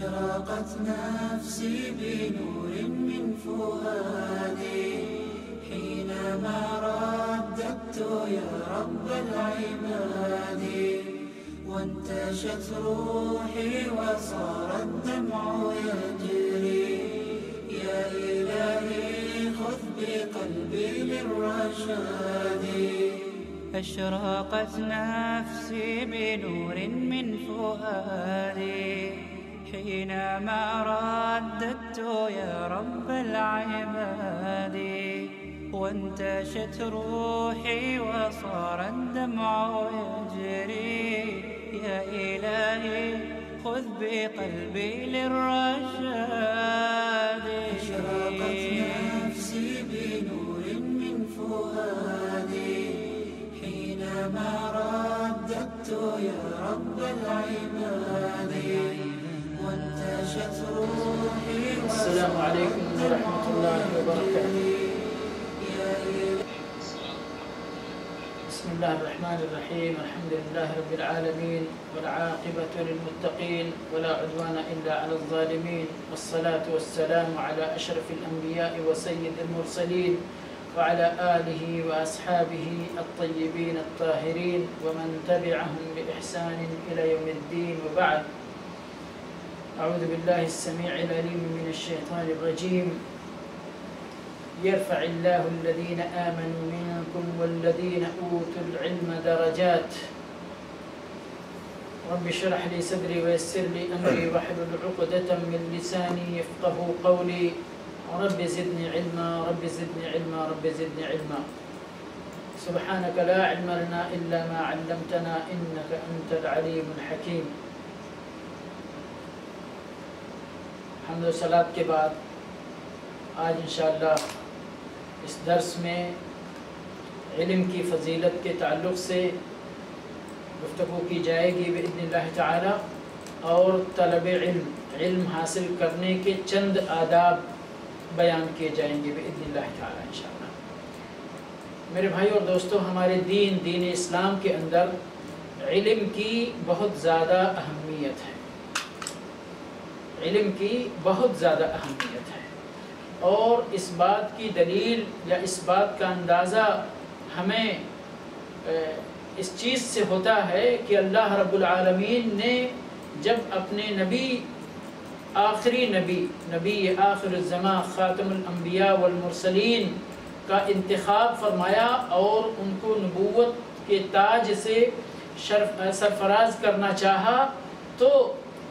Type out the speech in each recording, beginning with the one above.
أشرقت نفسي بنور من فؤادي حينما رددت يا رب العباد، وانتشت روحي وصار الدمع يجري. يا إلهي خذ بقلبي للرشاد. أشرقت نفسي بنور من فؤادي حينما رددت يا رب العباد، وانتشت روحي وصار الدمع يجري. يا إلهي خذ بقلبي للرشاد. أشرقت نفسي بنور من فؤادي حينما رددت يا رب العباد، وانتشت روحي. السلام عليكم ورحمة الله وبركاته. بسم الله الرحمن الرحيم. الحمد لله رب العالمين، والعاقبة للمتقين، ولا عدوان إلا على الظالمين، والصلاة والسلام على أشرف الأنبياء وسيد المرسلين، وعلى آله وأصحابه الطيبين الطاهرين، ومن تبعهم بإحسان إلى يوم الدين. وبعد، أعوذ بالله السميع العليم من الشيطان الرجيم. يرفع الله الذين آمنوا منكم والذين أوتوا العلم درجات. رب اشرح لي صدري ويسر لي أمري واحلل عقدة من لساني يفقهوا قولي. رب زدني علما، رب زدني علما، رب زدني علما. سبحانك لا علم لنا إلا ما علمتنا إنك أنت العليم الحكيم. حمد و صلات کے بعد آج انشاءاللہ اس درس میں علم کی فضیلت کے تعلق سے گفتگو کی جائے گی بإذن اللہ تعالی، اور طلب علم حاصل کرنے کے چند آداب بیان کیے جائیں گے بإذن اللہ تعالی انشاءاللہ۔ میرے بھائی اور دوستو، ہمارے دین اسلام کے اندر علم کی بہت زیادہ اہمیت ہے، علم کی بہت زیادہ اہمیت ہے، اور اس بات کی دلیل یا اس بات کا اندازہ ہمیں اس چیز سے ہوتا ہے کہ اللہ رب العالمین نے جب اپنے آخری نبی آخر الزمان خاتم الانبیاء والمرسلین کا انتخاب فرمایا اور ان کو نبوت کے تاج سے سرفراز کرنا چاہا، تو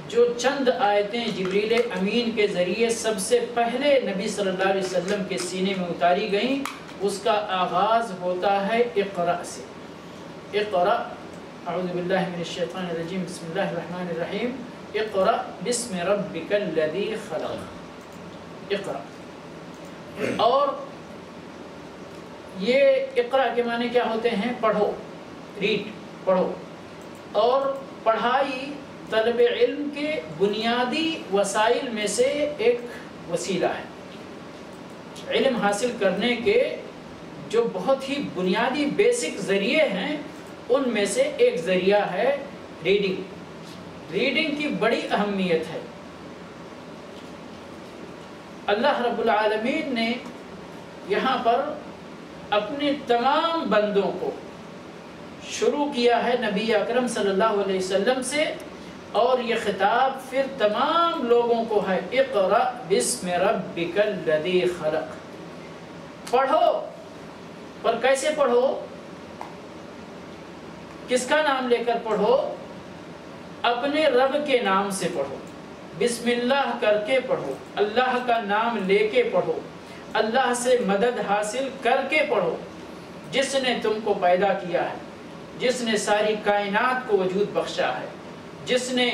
جو چند آیتیں جبریل امین کے ذریعے سب سے پہلے نبی صلی اللہ علیہ وسلم کے سینے میں اتاری گئیں، اس کا آغاز ہوتا ہے اقرأ سے۔ اقرأ، اعوذ باللہ من الشیطان الرجیم، بسم اللہ الرحمن الرحیم، اقرأ بسم ربک الذی خلق۔ اقرأ، اور یہ اقرأ کے معنی کیا ہوتے ہیں؟ پڑھو، ریڈ، پڑھو۔ اور پڑھائی طلب علم کے بنیادی وسائل میں سے ایک وسیلہ ہے۔ علم حاصل کرنے کے جو بہت ہی بنیادی بیسک ذریعے ہیں، ان میں سے ایک ذریعہ ہے ریڈنگ۔ ریڈنگ کی بڑی اہمیت ہے۔ اللہ رب العالمین نے یہاں پر اپنے تمام بندوں کو شروع کیا ہے نبی اکرم صلی اللہ علیہ وسلم سے، اور یہ خطاب پھر تمام لوگوں کو ہے، اقرأ بسم ربک الذی خلق۔ پڑھو، پر کیسے پڑھو؟ کس کا نام لے کر پڑھو؟ اپنے رب کے نام سے پڑھو، بسم اللہ کر کے پڑھو، اللہ کا نام لے کے پڑھو، اللہ سے مدد حاصل کر کے پڑھو، جس نے تم کو پیدا کیا ہے، جس نے ساری کائنات کو وجود بخشا ہے، جس نے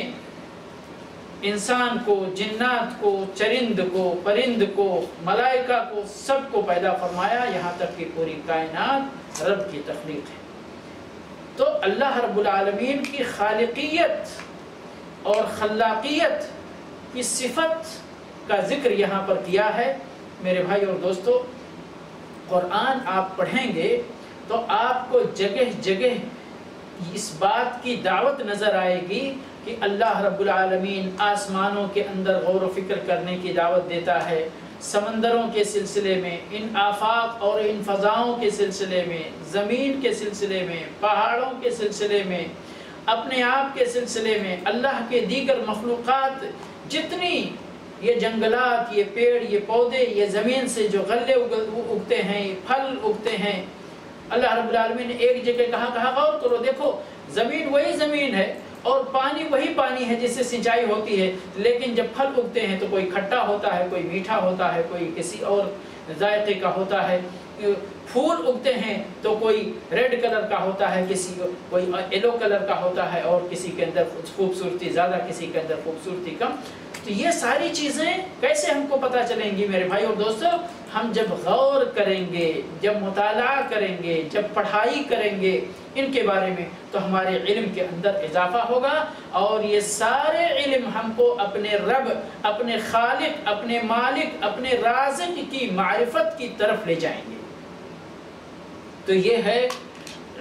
انسان کو، جنات کو، چرند کو، پرند کو، ملائکہ کو، سب کو پیدا فرمایا، یہاں تک کہ پوری کائنات رب کی تخلیق ہے۔ تو اللہ رب العالمین کی خالقیت اور خلاقیت کی صفت کا ذکر یہاں پر کیا ہے۔ میرے بھائی اور دوستو، قرآن آپ پڑھیں گے تو آپ کو جگہ جگہ اس بات کی دعوت نظر آئے گی کہ اللہ رب العالمین آسمانوں کے اندر غور و فکر کرنے کی دعوت دیتا ہے، سمندروں کے سلسلے میں، ان آفاق اور ان فضاؤں کے سلسلے میں، زمین کے سلسلے میں، پہاڑوں کے سلسلے میں، اپنے آپ کے سلسلے میں، اللہ کے دیگر مخلوقات جتنی، یہ جنگلات، یہ پیڑ، یہ پودے، یہ زمین سے جو غلے اگتے ہیں، یہ پھل اگتے ہیں۔ اللہ رب العالمین نے ایک جگہ کہا غور کرو، دیکھو زمین وہی زمین ہے اور پانی وہی پانی ہے جس سے سینچائی ہوتی ہے، لیکن جب پھل اگتے ہیں تو کوئی کھٹا ہوتا ہے، کوئی میٹھا ہوتا ہے، کوئی کسی اور ذائقے کا ہوتا ہے۔ پھول اگتے ہیں تو کوئی ریڈ کلر کا ہوتا ہے، کوئی یلو کلر کا ہوتا ہے، اور کسی کے اندر خوبصورتی زیادہ، کسی کے اندر خوبصورتی کم۔ تو یہ ساری چیزیں کیسے ہم کو پتہ چلیں گی میرے بھائی اور دوستو؟ ہم جب غور کریں گے، جب مطالعہ کریں گے، جب پڑھائی کریں گے ان کے بارے میں، تو ہمارے علم کے اندر اضافہ ہوگا، اور یہ سارے علم ہم کو اپنے رب، اپنے خالق، اپنے مالک، اپنے رازق کی معرفت کی طرف لے جائیں گے۔ تو یہ ہے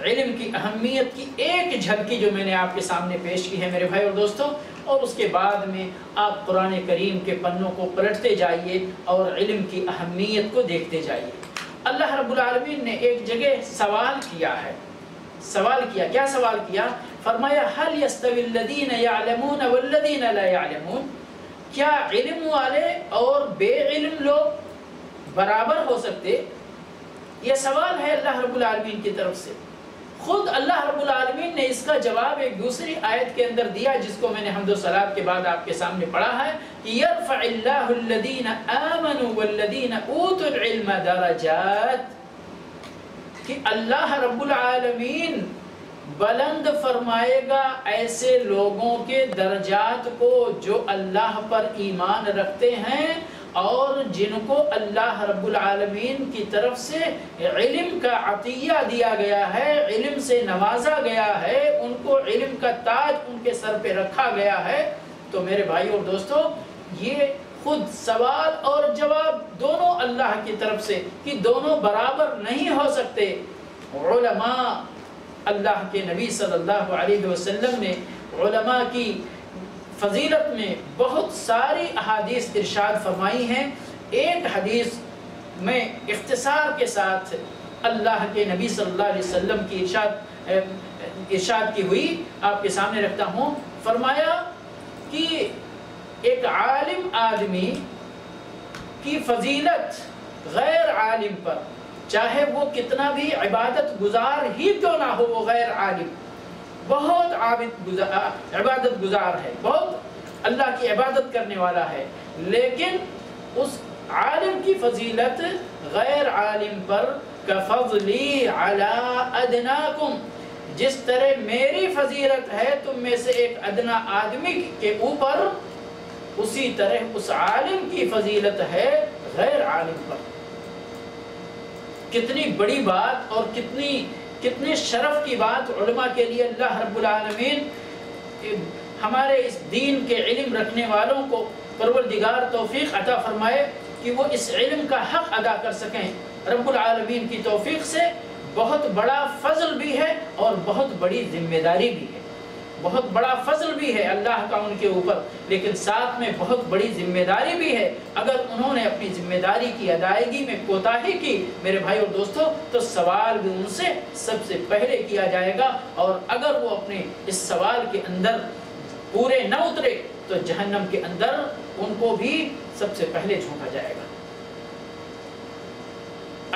علم کی اہمیت کی ایک جھلکی جو میں نے آپ کے سامنے پیش کی ہے میرے بھائی اور دوستو، اور اس کے بعد میں آپ قرآن کریم کے پنوں کو پلٹتے جائیے اور علم کی اہمیت کو دیکھتے جائیے۔ اللہ رب العالمین نے ایک جگہ سوال کیا ہے، کیا سوال کیا؟ فرمایا هل يستوي الذين يعلمون والذين لا يعلمون، کیا علم والے اور بے علم لوگ برابر ہو سکتے؟ یہ سوال ہے اللہ رب العالمین کی طرف سے۔ خود اللہ رب العالمین نے اس کا جواب ایک دوسری آیت کے اندر دیا، جس کو میں نے حمد و صلات کے بعد آپ کے سامنے پڑھا ہے کہ یرفع اللہ الذین آمنوا والذین اوتوا العلم درجات، کہ اللہ رب العالمین بلند فرمائے گا ایسے لوگوں کے درجات کو جو اللہ پر ایمان رکھتے ہیں اور جن کو اللہ رب العالمین کی طرف سے علم کا عطیہ دیا گیا ہے، علم سے نوازا گیا ہے، ان کو علم کا تاج ان کے سر پہ رکھا گیا ہے۔ تو میرے بھائی اور دوستو، یہ خود سوال اور جواب دونوں اللہ کی طرف سے، کہ دونوں برابر نہیں ہو سکتے۔ علماء، اللہ کے نبی صلی اللہ علیہ وسلم نے علماء کی فضیلت میں بہت ساری احادیث ارشاد فرمائی ہیں۔ ایک حدیث میں اختصار کے ساتھ اللہ کے نبی صلی اللہ علیہ وسلم کی ارشاد کی ہوئی آپ کے سامنے رکھتا ہوں۔ فرمایا کہ ایک عالم آدمی کی فضیلت غیر عالم پر، چاہے وہ کتنا بھی عبادت گزار ہی کیوں نہ ہو، وہ غیر عالم بہت عبادت گزار ہے، بہت اللہ کی عبادت کرنے والا ہے، لیکن اس عالم کی فضیلت غیر عالم پر کفضلی علی ادناکم، جس طرح میری فضیلت ہے تم میں سے ایک ادنا آدمی کے اوپر، اسی طرح اس عالم کی فضیلت ہے غیر عالم پر۔ کتنی بڑی بات اور کتنے شرف کی بات علماء کے لیے اللہ رب العالمین ہمارے اس دین کے علم رکھنے والوں کو پروردگار توفیق عطا فرمائے کہ وہ اس علم کا حق ادا کر سکیں۔ رب العالمین کی توفیق سے بہت بڑا فضل بھی ہے اور بہت بڑی ذمہ داری بھی ہے، بہت بڑا فضل بھی ہے اللہ کا ان کے اوپر، لیکن ساتھ میں بہت بڑی ذمہ داری بھی ہے۔ اگر انہوں نے اپنی ذمہ داری کی ادائیگی میں کوتاہی کی میرے بھائی اور دوستو، تو سوال بھی ان سے سب سے پہلے کیا جائے گا، اور اگر وہ اپنے اس سوال کے اندر پورے نہ اترے تو جہنم کے اندر ان کو بھی سب سے پہلے جھونکا جائے گا۔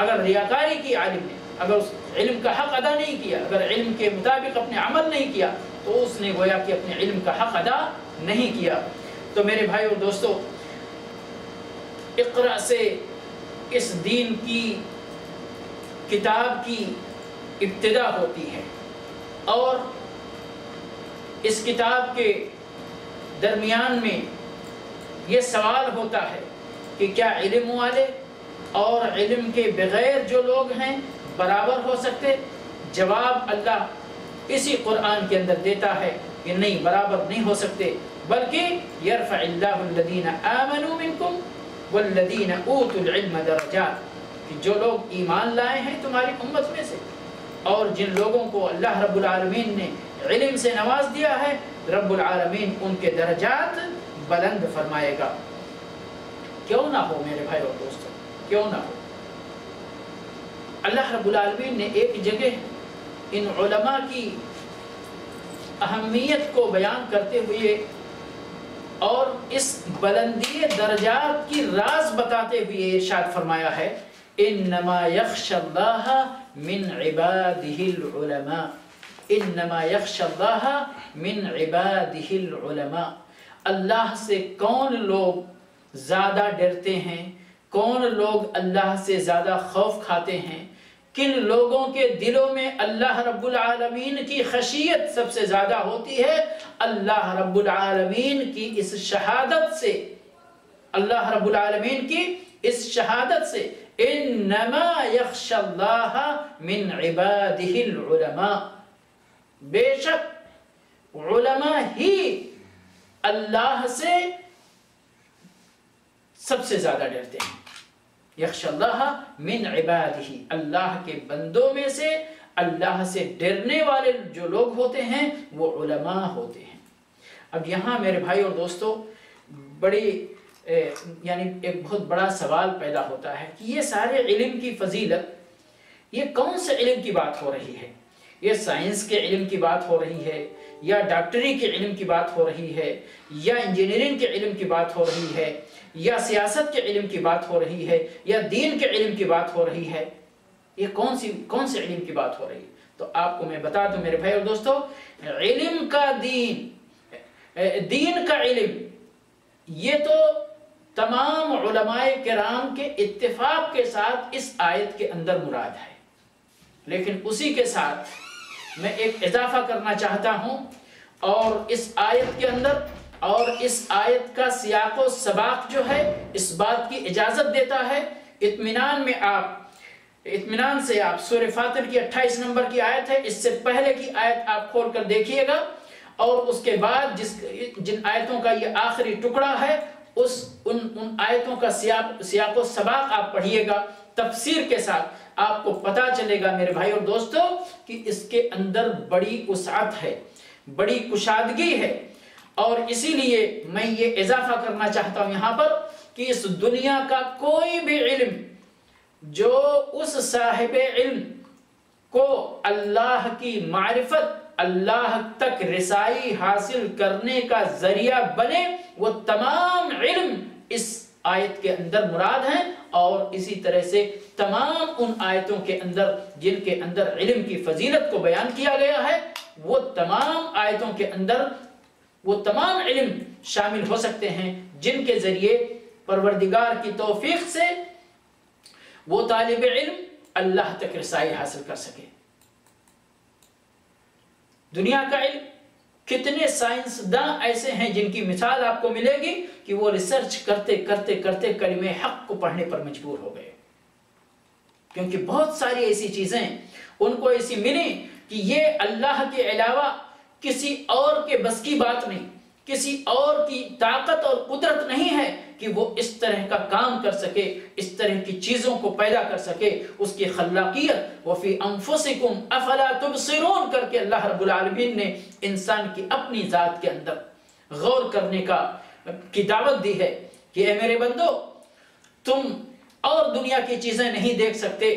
اگر ریاکاری کی عالم نے، اگر اس علم کا حق ادا نہیں کیا، اگر علم کے مطابق اپنے عمل نہیں کیا، تو اس نے گویا کہ اپنے علم کا حق ادا نہیں کیا۔ تو میرے بھائی اور دوستو، اقرا سے اس دین کی کتاب کی ابتدا ہوتی ہے، اور اس کتاب کے درمیان میں یہ سوال ہوتا ہے کہ کیا علم والے اور علم کے بغیر جو لوگ ہیں برابر ہو سکتے؟ جواب اللہ اسی قرآن کے اندر دیتا ہے کہ نہیں، برابر نہیں ہو سکتے، بلکہ یرفع اللہ الذین آمنوا منکم والذین اوتوا العلم درجات، کہ جو لوگ ایمان لائے ہیں تمہاری امت میں سے، اور جن لوگوں کو اللہ رب العالمین نے علم سے نواز دیا ہے، رب العالمین ان کے درجات بلند فرمائے گا۔ کیوں نہ ہو میرے بھائی اور دوستوں، کیوں نہ ہو۔ اللہ رب العالمین نے ایک جگہ ان علماء کی اہمیت کو بیان کرتے ہوئے اور اس بلندی درجات کی راز بتاتے ہوئے ارشاد فرمایا ہے، انما یخشی اللہ من عبادہ العلماء، انما یخشی اللہ من عبادہ العلماء۔ اللہ سے کون لوگ زیادہ ڈرتے ہیں، کون لوگ اللہ سے زیادہ خوف کھاتے ہیں، کن لوگوں کے دلوں میں اللہ رب العالمین کی خشیت سب سے زیادہ ہوتی ہے؟ اللہ رب العالمین کی اس شہادت سے، اللہ رب العالمین کی اس شہادت سے، انما یخشی اللہ من عبادہ العلماء، بے شک علماء ہی اللہ سے سب سے زیادہ ڈرتے ہیں۔ یخشی اللہ من عبادہ، اللہ کے بندوں میں سے اللہ سے ڈرنے والے جو لوگ ہوتے ہیں وہ علماء ہوتے ہیں۔ اب یہاں میرے بھائی اور دوستو بڑی یعنی ایک بہت بڑا سوال پیدا ہوتا ہے کہ یہ سارے علم کی فضیلت، یہ کون سے علم کی بات ہو رہی ہے؟ یہ سائنس کے علم کی بات ہو رہی ہے، یا ڈاکٹری کے علم کی بات ہو رہی ہے، یا انجینئرنگ کے علم کی بات ہو رہی ہے، یا سیاست کے علم کی بات ہو رہی ہے، یا دین کے علم کی بات ہو رہی ہے؟ یہ کون سے علم کی بات ہو رہی ہے؟ تو آپ کو میں بتا دوں میرے بھائی اور دوستو، علم کا دین کا علم، یہ تو تمام علماء کرام کے اتفاق کے ساتھ اس آیت کے اندر مراد ہے، لیکن اسی کے ساتھ میں ایک اضافہ کرنا چاہتا ہوں، اور اس آیت کے اندر اور اس آیت کا سیاق و سباق جو ہے اس بات کی اجازت دیتا ہے، اطمینان سے آپ سورہ فاطر کی 28 نمبر کی آیت ہے، اس سے پہلے کی آیت آپ کھول کر دیکھیے گا، اور اس کے بعد جن آیتوں کا یہ آخری ٹکڑا ہے ان آیتوں کا سیاق و سباق آپ پڑھیے گا تفسیر کے ساتھ، آپ کو پتا چلے گا میرے بھائی اور دوستو کہ اس کے اندر بڑی وسعت ہے، بڑی کشادگی ہے، اور اسی لیے میں یہ اضافہ کرنا چاہتا ہوں یہاں پر کہ اس دنیا کا کوئی بھی علم جو اس صاحب علم کو اللہ کی معرفت، اللہ تک رسائی حاصل کرنے کا ذریعہ بنے، وہ تمام علم اس آیت کے اندر مراد ہیں، اور اسی طرح سے تمام ان آیتوں کے اندر جن کے اندر علم کی فضیلت کو بیان کیا گیا ہے، وہ تمام آیتوں کے اندر وہ تمام علم شامل ہو سکتے ہیں جن کے ذریعے پروردگار کی توفیق سے وہ طالب علم اللہ تک رسائی حاصل کر سکے۔ دنیا کا علم، کتنے سائنسداں ایسے ہیں جن کی مثال آپ کو ملے گی کہ وہ ریسرچ کرتے کرتے کرتے کلمہ حق کو پڑھنے پر مجبور ہو گئے، کیونکہ بہت ساری ایسی چیزیں ان کو ایسی ملی کہ یہ اللہ کے علاوہ کسی اور کے بس کی بات نہیں، کسی اور کی طاقت اور قدرت نہیں ہے کہ وہ اس طرح کا کام کر سکے، اس طرح کی چیزوں کو پیدا کر سکے۔ اس کی خلاقیت وَفِي أَنفُسِكُمْ أَفَلَا تُبْصِرُونَ کر کے اللہ رب العالمین نے انسان کی اپنی ذات کے اندر غور کرنے کی دعوت دی ہے کہ اے میرے بندو، تم اور دنیا کی چیزیں نہیں دیکھ سکتے،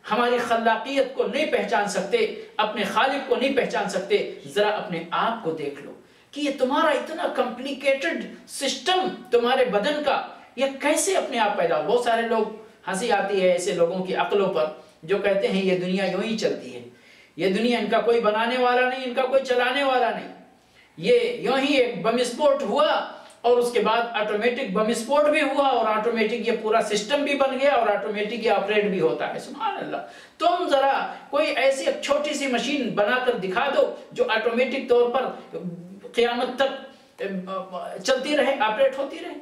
ہماری خلاقیت کو نہیں پہچان سکتے، اپنے خالق کو نہیں پہچان سکتے، ذرا اپنے آپ کو دیکھ لو کہ یہ تمہارا اتنا کمپلیکیٹڈ سسٹم تمہارے بدن کا یہ کیسے اپنے آپ پیدا ہو۔ بہت سارے لوگ ہنسی آتی ہے ایسے لوگوں کی عقلوں پر جو کہتے ہیں یہ دنیا یوں ہی چلتی ہے، یہ دنیا ان کا کوئی بنانے والا نہیں، ان کا کوئی چلانے والا نہیں، یہ یوں ہی ایک بم اسپوٹ ہوا اور اس کے بعد آٹومیٹک بم اسپوٹ بھی ہوا اور آٹومیٹک یہ پورا سسٹم بھی بن گیا اور آٹومیٹک یہ آپریٹ بھی ہوتا ہے۔ سبحان اللہ، تم ذرا کوئی ایسی ایک چھوٹی سی مشین بنا کر دکھا دو جو آٹومیٹک طور پر قیامت تک چلتی رہے، آپریٹ ہوتی رہے۔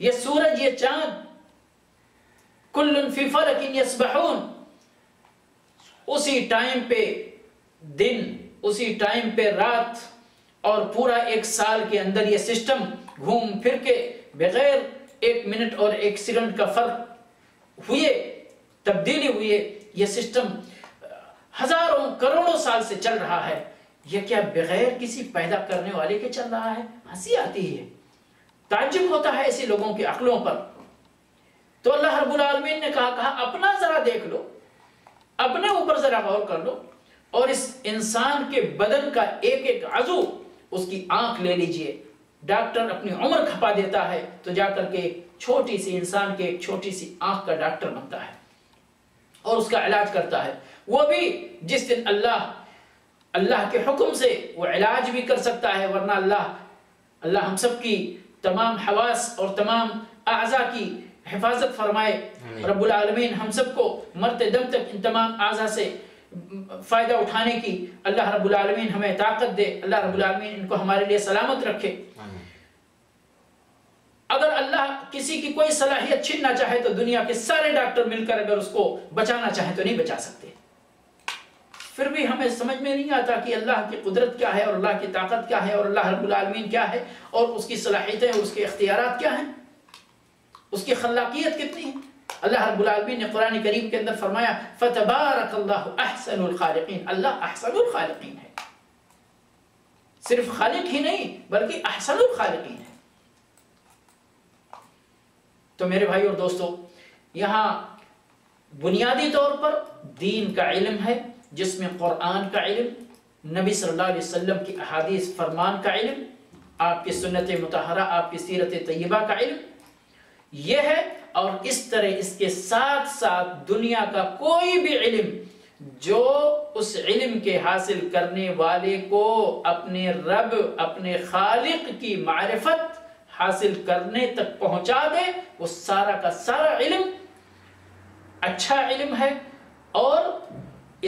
یہ سورج، یہ چاند، کل فی فلک یسبحون، اسی ٹائم پہ دن، اسی ٹائم پہ رات، اور پورا ایک سال کے اندر یہ سسٹم گھوم پھر کے بغیر ایک منٹ اور ایک سیکنڈ کا فرق ہوئے، تبدیلی ہوئے، یہ سسٹم ہزاروں کروڑوں سال سے چل رہا ہے۔ یہ کیا بغیر کسی پیدا کرنے والے کے چل رہا ہے؟ ہنسی آتی ہے، تعجب ہوتا ہے ایسے لوگوں کے عقلوں پر۔ تو اللہ رب العالمین نے کہا اپنا ذرا دیکھ لو، اپنے اوپر ذرا غور کر لو، اور اس انسان کے بدن کا ایک ایک عضو، اس کی آنکھ لے لیجئے، ڈاکٹر اپنی عمر کھپا دیتا ہے تو جا کر کے ایک چھوٹی سی انسان کے ایک چھوٹی سی آنکھ کا ڈاکٹر بنتا ہے اور اس کا علاج کرتا ہے، وہ بھی جس دن اللہ کے حکم سے وہ علاج بھی کر سکتا ہے، ورنہ اللہ ہم سب کی تمام حواس اور تمام اعضاء کی حفاظت فرمائے۔ رب العالمین ہم سب کو مرتے دم تک ان تمام اعضاء سے فائدہ اٹھانے کی اللہ رب العالمین ہمیں طاقت دے، اللہ رب العالمین ان کو ہمارے لیے سلامت رکھے۔ اگر اللہ کسی کی کوئی صلاحیت چھیننا چاہے تو دنیا کے سارے ڈاکٹر مل کر اگر اس کو بچانا چاہے تو نہیں بچا سکتے۔ پھر بھی ہمیں سمجھ میں نہیں آتا کہ اللہ کی قدرت کیا ہے اور اللہ کی طاقت کیا ہے اور اللہ رب العالمین کیا ہے اور اس کی صلاحیتیں اور اس کے اختیارات کیا ہیں، اس کی خلاقیت کتنی ہے۔ اللہ رب العالمین نے قرآن کریم کے اندر فرمایا فَتَبَارَكَ اللَّهُ أَحْسَنُ الْخَالِقِينَ، اللہ احسن الخالقین ہے، صرف خالق ہی نہیں بلکہ احسن الخالقین ہے۔ تو میرے بھائی اور دوستو، یہاں بنیادی طور پر دین کا علم ہے جس میں قرآن کا علم، نبی صلی اللہ علیہ وسلم کی احادیث فرمان کا علم، آپ کی سنت مطہرہ، آپ کی سیرت طیبہ کا علم یہ ہے، اور اس طرح اس کے ساتھ ساتھ دنیا کا کوئی بھی علم جو اس علم کے حاصل کرنے والے کو اپنے رب، اپنے خالق کی معرفت حاصل کرنے تک پہنچا دے، وہ سارا کا سارا علم اچھا علم ہے اور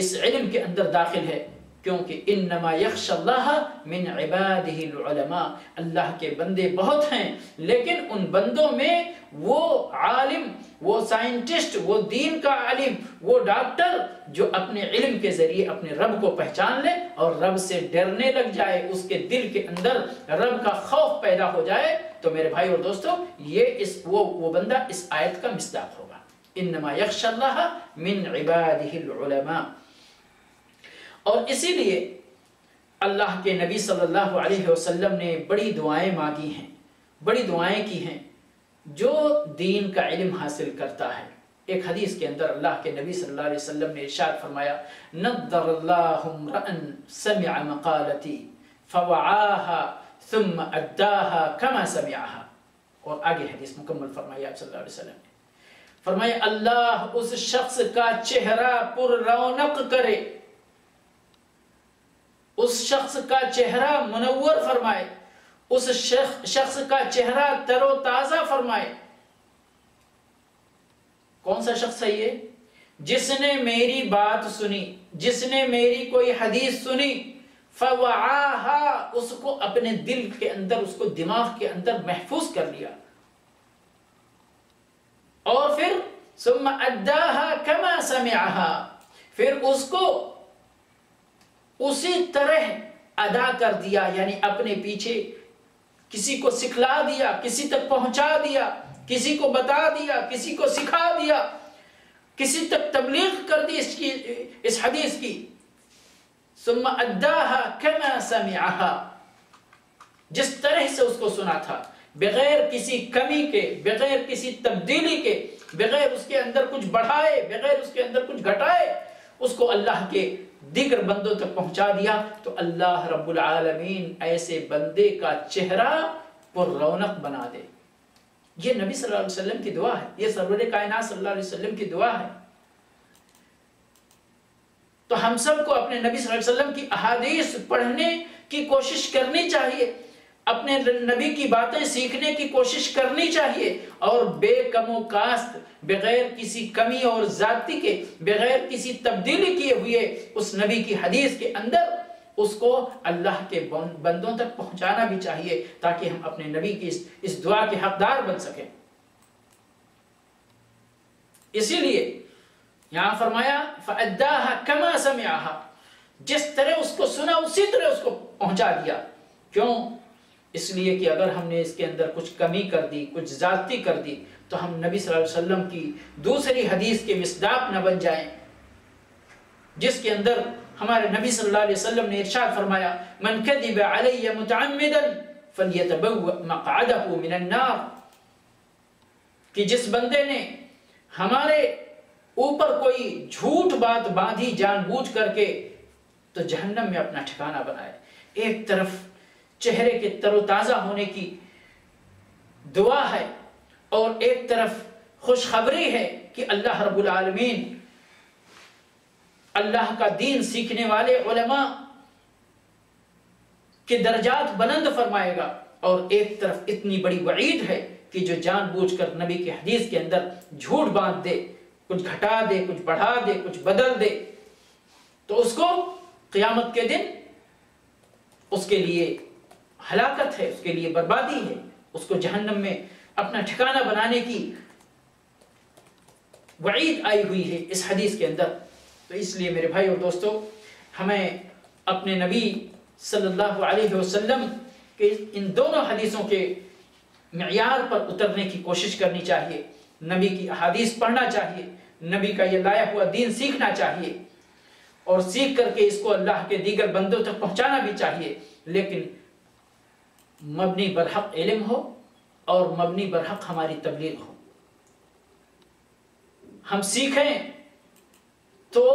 اس علم کے اندر داخل ہے، کیونکہ انما یخشی اللہ من عبادہ العلماء، اللہ کے بندے بہت ہیں لیکن ان بندوں میں وہ عالم، وہ سائنٹسٹ، وہ دین کا عالم، وہ ڈاکٹر جو اپنے علم کے ذریعے اپنے رب کو پہچان لے اور رب سے ڈرنے لگ جائے، اس کے دل کے اندر رب کا خوف پیدا ہو جائے، تو میرے بھائی اور دوستو یہ وہ بندہ اس آیت کا مصداق ہوگا، انما یخشی اللہ من عبادہ العلماء۔ اور اسی لیے اللہ کے نبی صلی اللہ علیہ وسلم نے بڑی دعائیں مانگی ہیں، بڑی دعائیں کی ہیں جو دین کا علم حاصل کرتا ہے۔ ایک حدیث کے اندر اللہ کے نبی صلی اللہ علیہ وسلم نے ارشاد فرمایا نضر اللہ امرأ سمع مقالتی فوعاها ثم اداها كما سمعها، اور آگے حدیث مکمل فرمایا آپ صلی اللہ علیہ وسلم نے فرمایا اللہ اس شخص کا چہرہ پر رونق کرے، اس شخص کا چہرہ منور فرمائے، اس شخص کا چہرہ تر و تازہ فرمائے۔ کون سا شخص ہے یہ؟ جس نے میری بات سنی، جس نے میری کوئی حدیث سنی، فوعاها، اس کو اپنے دل کے اندر، اس کو دماغ کے اندر محفوظ کر لیا، اور پھر ثم اداها كما سمعها، پھر اس کو اسی طرح ادا کر دیا، یعنی اپنے پیچھے کسی کو سکھلا دیا، کسی تک پہنچا دیا، کسی کو بتا دیا، کسی کو سکھا دیا، کسی تک تبلیغ کر دی اس حدیث کی۔ ثم اداها كما سمعها، جس طرح سے اس کو سنا تھا، بغیر کسی کمی کے، بغیر کسی تبدیلی کے، بغیر اس کے اندر کچھ بڑھائے، بغیر اس کے اندر کچھ گھٹائے، اس کو اللہ کے دیگر بندوں تک پہنچا دیا، تو اللہ رب العالمین ایسے بندے کا چہرہ پر رونق بنا دے۔ یہ نبی صلی اللہ علیہ وسلم کی دعا ہے، یہ سرور کائنات صلی اللہ علیہ وسلم کی دعا ہے۔ تو ہم سب کو اپنے نبی صلی اللہ علیہ وسلم کی احادیث پڑھنے کی کوشش کرنی چاہیے، اپنے نبی کی باتیں سیکھنے کی کوشش کرنی چاہیے، اور بے کم و کاست، بغیر کسی کمی اور زیادتی کے، بغیر کسی تبدیلی کیے ہوئے اس نبی کی حدیث کے اندر اس کو اللہ کے بندوں تک پہنچانا بھی چاہیے، تاکہ ہم اپنے نبی کی اس دعا کے حقدار بن سکیں۔ اسی لیے یہاں فرمایا فَأَدَّاهَا كَمَا سَمِعَهَا، جس طرح اس کو سنا اسی طرح اس کو پہنچا دیا۔ کیوں؟ اس لیے کہ اگر ہم نے اس کے اندر کچھ کمی کر دی، کچھ زیادتی کر دی، تو ہم نبی صلی اللہ علیہ وسلم کی دوسری حدیث کے مصداق نہ بن جائیں، جس کے اندر ہمارے نبی صلی اللہ علیہ وسلم نے ارشاد فرمایا من کذب علی متعمدا فلیتبوأ مقعدہ من النار، کہ جس بندے نے ہمارے اوپر کوئی جھوٹ بات باندھی جان بوجھ کر کے تو جہنم میں اپنا ٹھکانہ بنائے۔ ایک طرف چہرے کے تر و تازہ ہونے کی دعا ہے اور ایک طرف خوشخبری ہے کہ اللہ رب العالمین اللہ کا دین سیکھنے والے علماء کے درجات بلند فرمائے گا، اور ایک طرف اتنی بڑی وعید ہے کہ جو جان بوجھ کر نبی کی حدیث کے اندر جھوٹ باندھ دے، کچھ گھٹا دے، کچھ بڑھا دے، کچھ بدل دے، تو اس کو قیامت کے دن اس کے لیے ہلاکت ہے، اس کے لیے بربادی ہے، اس کو جہنم میں اپنا ٹھکانہ بنانے کی وعید آئی ہوئی ہے اس حدیث کے اندر۔ تو اس لیے میرے بھائی اور دوستو، ہمیں اپنے نبی صلی اللہ علیہ وسلم کے ان دونوں حدیثوں کے معیار پر اترنے کی کوشش کرنی چاہیے، نبی کی احادیث پڑھنا چاہیے، نبی کا یہ لایا ہوا دین سیکھنا چاہیے، اور سیکھ کر کے اس کو اللہ کے دیگر بندوں تک پہنچانا بھی چاہیے، لیکن مبنی برحق علم ہو اور مبنی برحق ہماری تبلیغ ہو۔ ہم سیکھیں تو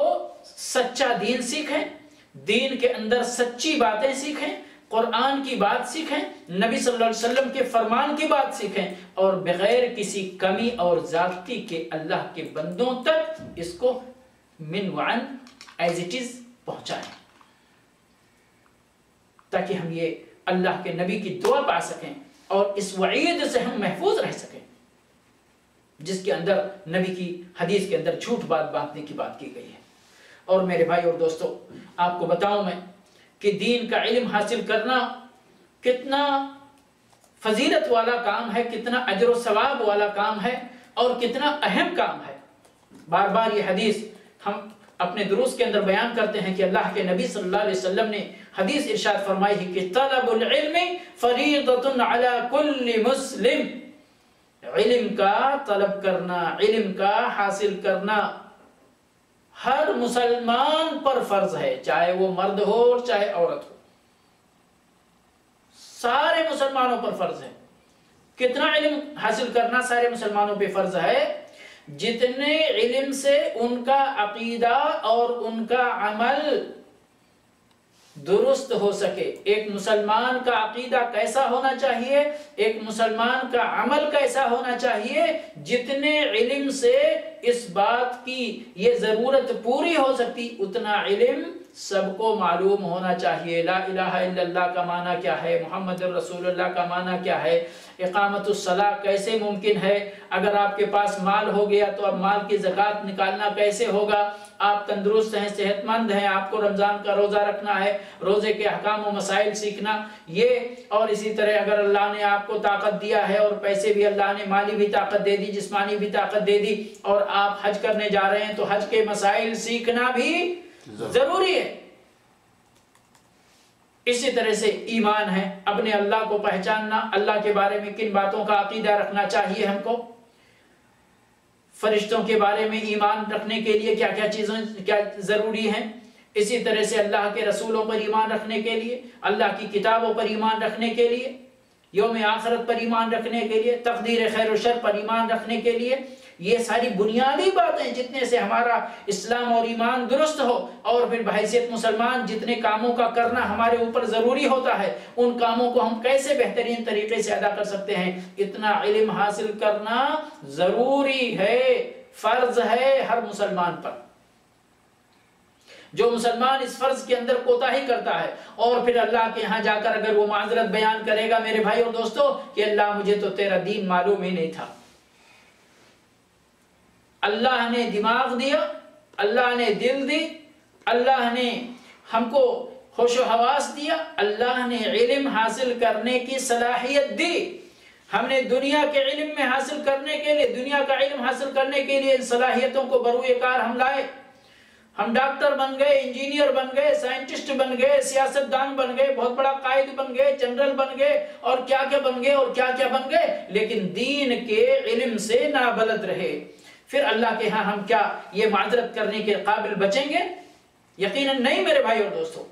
سچا دین سیکھیں، دین کے اندر سچی باتیں سیکھیں، قرآن کی بات سیکھیں، نبی صلی اللہ علیہ وسلم کے فرمان کی بات سیکھیں، اور بغیر کسی کمی اور زیادتی کے اللہ کے بندوں تک اس کو من وعن ایز اٹ از پہنچائیں، تاکہ ہم یہ اللہ کے نبی کی دعا پا سکیں اور اس وعید سے ہم محفوظ رہ سکیں جس کے اندر نبی کی حدیث کے اندر جھوٹ بات باندھنے کی بات کی گئی ہے۔ اور میرے بھائی اور دوستو، آپ کو بتاؤں میں کہ دین کا علم حاصل کرنا کتنا فضیلت والا کام ہے، کتنا اجر و ثواب والا کام ہے، اور کتنا اہم کام ہے۔ بار بار یہ حدیث ہم اپنے دروس کے اندر بیان کرتے ہیں کہ اللہ کے نبی صلی اللہ علیہ وسلم نے حدیث ارشاد فرمائی ہے کہ طلب العلم فریضۃ علی کل مسلم، علم کا طلب کرنا، علم کا حاصل کرنا ہر مسلمان پر فرض ہے، چاہے وہ مرد ہو اور چاہے عورت ہو، سارے مسلمانوں پر فرض ہے۔ کتنا علم حاصل کرنا سارے مسلمانوں پہ فرض ہے؟ جتنے علم سے ان کا عقیدہ اور ان کا عمل درست ہو سکے۔ ایک مسلمان کا عقیدہ کیسا ہونا چاہیے، ایک مسلمان کا عمل کیسا ہونا چاہیے، جتنے علم سے اس بات کی یہ ضرورت پوری ہو سکتی اتنا علم سب کو معلوم ہونا چاہیے۔ لا الہ الا اللہ کا معنی کیا ہے، محمد رسول اللہ کا معنی کیا ہے، اقامت الصلاۃ کیسے ممکن ہے، اگر آپ کے پاس مال ہو گیا تو اب مال کی زکوٰۃ نکالنا کیسے ہوگا، آپ تندرست ہیں، صحت مند ہیں، آپ کو رمضان کا روزہ رکھنا ہے، روزے کے احکام و مسائل سیکھنا یہ، اور اسی طرح اگر اللہ نے آپ کو طاقت دیا ہے اور پیسے بھی اللہ نے مالی بھی طاقت دے دی، جسمانی بھی طاقت دے دی، اور آپ حج کرنے جا رہے ہیں تو حج کے مسائل سیکھنا بھی ضروری ہے۔ اسی طرح سے ایمان ہے، اپنے اللہ کو پہچاننا، اللہ کے بارے میں کن باتوں کا عقیدہ رکھنا چاہیے ہم کو، فرشتوں کے بارے میں ایمان رکھنے کے لیے کیا کیا چیزیں کیا ضروری ہیں، اسی طرح سے اللہ کے رسولوں پر ایمان رکھنے کے لیے، اللہ کی کتابوں پر ایمان رکھنے کے لیے، یوم آخرت پر ایمان رکھنے کے لیے، تقدیر خیر و شر پر ایمان رکھنے کے لیے، یہ ساری بنیادی باتیں جتنے سے ہمارا اسلام اور ایمان درست ہو، اور پھر بحیثیت مسلمان جتنے کاموں کا کرنا ہمارے اوپر ضروری ہوتا ہے ان کاموں کو ہم کیسے بہترین طریقے سے ادا کر سکتے ہیں، اتنا علم حاصل کرنا ضروری ہے، فرض ہے ہر مسلمان پر۔ جو مسلمان اس فرض کے اندر کوتاہی کرتا ہے اور پھر اللہ کے ہاں جا کر اگر وہ معذرت بیان کرے گا میرے بھائی اور دوستو کہ اللہ مجھے تو تیرا دین معلوم ہی نہیں تھا، اللہ نے دماغ دیا، اللہ نے دل دی، اللہ نے ہم کو ہوش و حواس دیا، اللہ نے علم حاصل کرنے کی صلاحیت دی، ہم نے دنیا کے علم میں حاصل کرنے کے لیے، دنیا کا علم حاصل کرنے کے لیے ان صلاحیتوں کو بروئے کار ہم لائے، ہم ڈاکٹر بن گئے، انجینئر بن گئے، سائنٹسٹ بن گئے، سیاست دان بن گئے، بہت بڑا قائد بن گئے، جنرل بن گئے، اور کیا کیا بن گئے اور کیا کیا بن گئے، لیکن دین کے علم سے نابلد رہے، پھر اللہ کے ہاں ہم کیا یہ معذرت کرنے کے قابل بچیں گے؟ یقیناً نہیں میرے بھائی اور دوستو،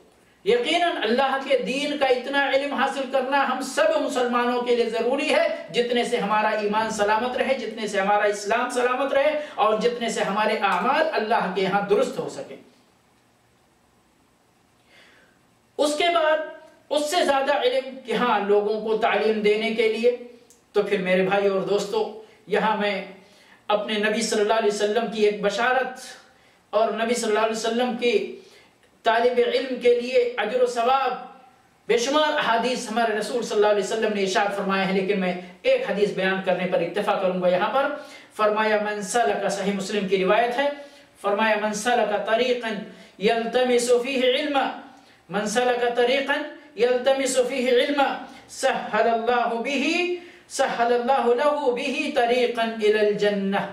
یقیناً اللہ کے دین کا اتنا علم حاصل کرنا ہم سب مسلمانوں کے لیے ضروری ہے، جتنے سے ہمارا ایمان سلامت رہے، جتنے سے ہمارا اسلام سلامت رہے، اور جتنے سے ہمارے اعمال اللہ کے ہاں درست ہو سکے۔ اس کے بعد اس سے زیادہ علم کہ ہاں لوگوں کو تعلیم دینے کے لیے، تو پھر میرے بھائی اور دوستو یہاں میں اپنے نبی صلی اللہ علیہ وسلم کی ایک بشارت اور نبی صلی اللہ علیہ وسلم کی طالب علم کے لیے اجر و ثواب بے شمار احادیث ہمارے رسول صلی اللہ علیہ وسلم نے ارشاد فرمایا ہے، لیکن میں ایک حدیث بیان کرنے پر اکتفا کروں گا یہاں پر۔ فرمایا من سلک، صحیح مسلم کی روایت ہے، فرمایا من سلک طریقا یلتمس فیہ علما، من سلک طریقا یلتمس فیہ علما سہل اللہ لہ بہ طریقا الی الجنہ۔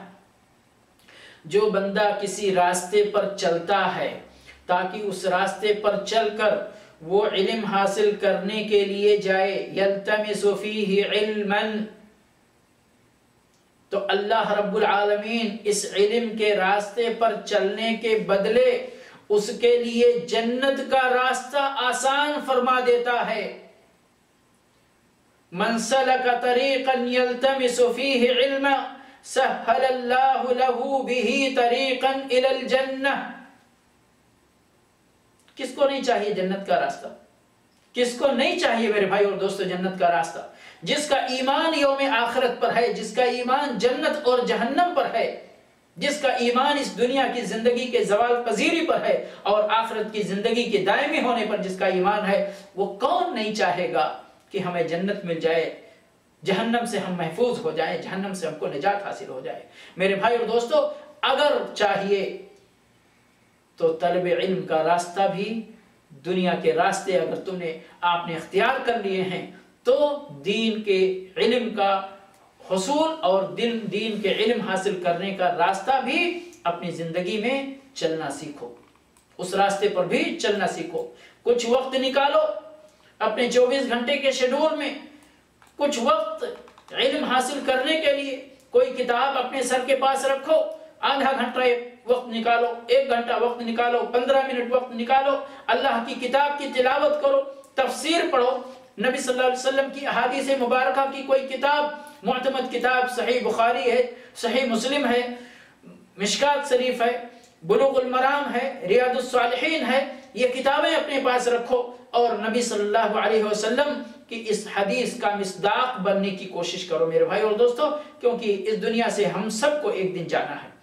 جو بندہ کسی راستے پر چلتا ہے تاکہ اس راستے پر چل کر وہ علم حاصل کرنے کے لیے جائے، یلتمس فیہ علما، تو اللہ رب العالمین اس علم کے راستے پر چلنے کے بدلے اس کے لیے جنت کا راستہ آسان فرما دیتا ہے۔ من سلک طریقا یلتمس فیہ علما سہل اللہ لہ بہ طریقا الی الجنہ۔ کس کو نہیں چاہیے جنت کا راستہ؟ کس کو نہیں چاہیے میرے بھائی اور دوستو جنت کا راستہ؟ جس کا ایمان یوم آخرت پر ہے، جس کا ایمان جنت اور جہنم پر ہے، جس کا ایمان اس دنیا کی زندگی کے زوال پذیری پر ہے اور آخرت کی زندگی کے دائمی ہونے پر جس کا ایمان ہے، وہ کون نہیں چاہے گا کہ ہمیں جنت مل جائے، جہنم سے ہم محفوظ ہو جائیں، جہنم سے ہم کو نجات حاصل ہو جائے۔ میرے بھائی اور دوستو اگر چاہیے تو طلب علم کا راستہ بھی، دنیا کے راستے اگر آپ نے اختیار کر لیے ہیں تو دین کے علم کا حصول اور دین کے علم حاصل کرنے کا راستہ بھی اپنی زندگی میں چلنا سیکھو، اس راستے پر بھی چلنا سیکھو۔ کچھ وقت نکالو اپنے 24 گھنٹے کے شیڈول میں، کچھ وقت علم حاصل کرنے کے لیے کوئی کتاب اپنے سر کے پاس رکھو، آدھا گھنٹہ وقت نکالو، 1 گھنٹہ وقت نکالو، 15 منٹ وقت نکالو، اللہ کی کتاب کی تلاوت کرو، تفسیر پڑھو، نبی صلی اللہ علیہ وسلم کی احادیث مبارکہ کی کوئی کتاب، معتمد کتاب صحیح بخاری ہے، صحیح مسلم ہے، مشکات شریف ہے، بلوغ المرام ہے، ریاض الصالحین ہے، یہ کتابیں اپنے پاس رکھو اور نبی صلی اللہ علیہ وسلم کی اس حدیث کا مصداق بننے کی کوشش کرو میرے بھائی اور دوستو، کیونکہ اس دنیا سے ہم سب کو ایک دن جانا ہے،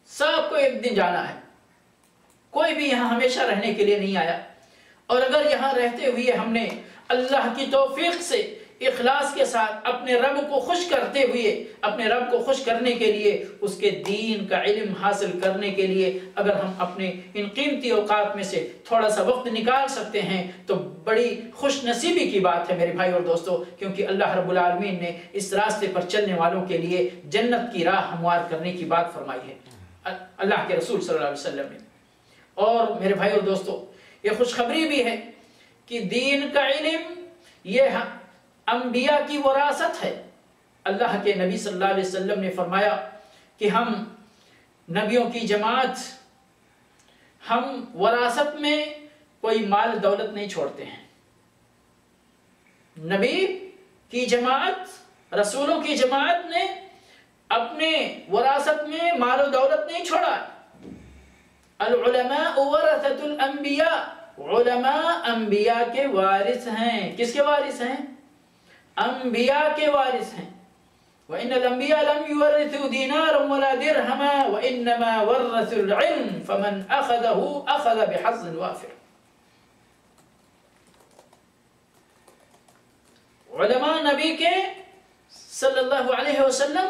سب کو ایک دن جانا ہے، کوئی بھی یہاں ہمیشہ رہنے کے لیے نہیں آیا، اور اگر یہاں رہتے ہوئے ہم نے اللہ کی توفیق سے اخلاص کے ساتھ اپنے رب کو خوش کرتے ہوئے، اپنے رب کو خوش کرنے کے لیے، اس کے دین کا علم حاصل کرنے کے لیے اگر ہم اپنے ان قیمتی اوقات میں سے تھوڑا سا وقت نکال سکتے ہیں تو بڑی خوش نصیبی کی بات ہے میرے بھائی اور دوستو، کیونکہ اللہ رب العالمین نے اس راستے پر چلنے والوں کے لیے جنت کی راہ ہموار کرنے کی بات فرمائی ہے اللہ کے رسول صلی اللہ علیہ وسلم نے۔ اور میرے بھائی اور دوستو یہ خوشخبری بھی ہے کہ دین کا علم یہ انبیاء کی وراثت ہے۔ اللہ کے نبی صلی اللہ علیہ وسلم نے فرمایا کہ ہم نبیوں کی جماعت، ہم وراثت میں کوئی مال دولت نہیں چھوڑتے ہیں۔ نبی کی جماعت، رسولوں کی جماعت نے اپنے وراثت میں مال و دولت نہیں چھوڑا۔ العلماء ورثۃ الانبیاء، علماء انبیاء کے وارث ہیں۔ کس کے وارث ہیں؟ انبیاء کے وارث ہیں۔ وَإِنَّ الْأَنْبِيَاءَ لَمْ يُوَرِّثُوا دِينَارًا وَلَا دِرْهَمًا وَإِنَّمَا وَرَّثُوا الْعِلْمَ فَمَنْ أَخَذَهُ أَخَذَ بِحَظٍّ وَافِرٍ۔ علماء نبی کے صلی اللہ علیہ وسلم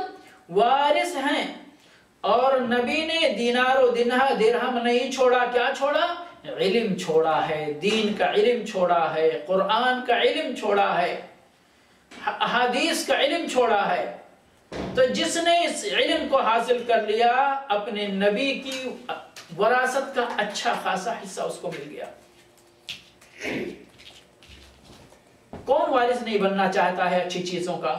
وارث ہیں، اور نبی نے دینار و درہم نہیں چھوڑا۔ کیا چھوڑا؟ علم چھوڑا ہے، دین کا علم چھوڑا ہے، قرآن کا علم چھوڑا ہے، احادیث کا علم چھوڑا ہے۔ تو جس نے اس علم کو حاصل کر لیا، اپنے نبی کی وراثت کا اچھا خاصا حصہ اس کو مل گیا۔ کون وارث نہیں بننا چاہتا ہے اچھی چیزوں کا؟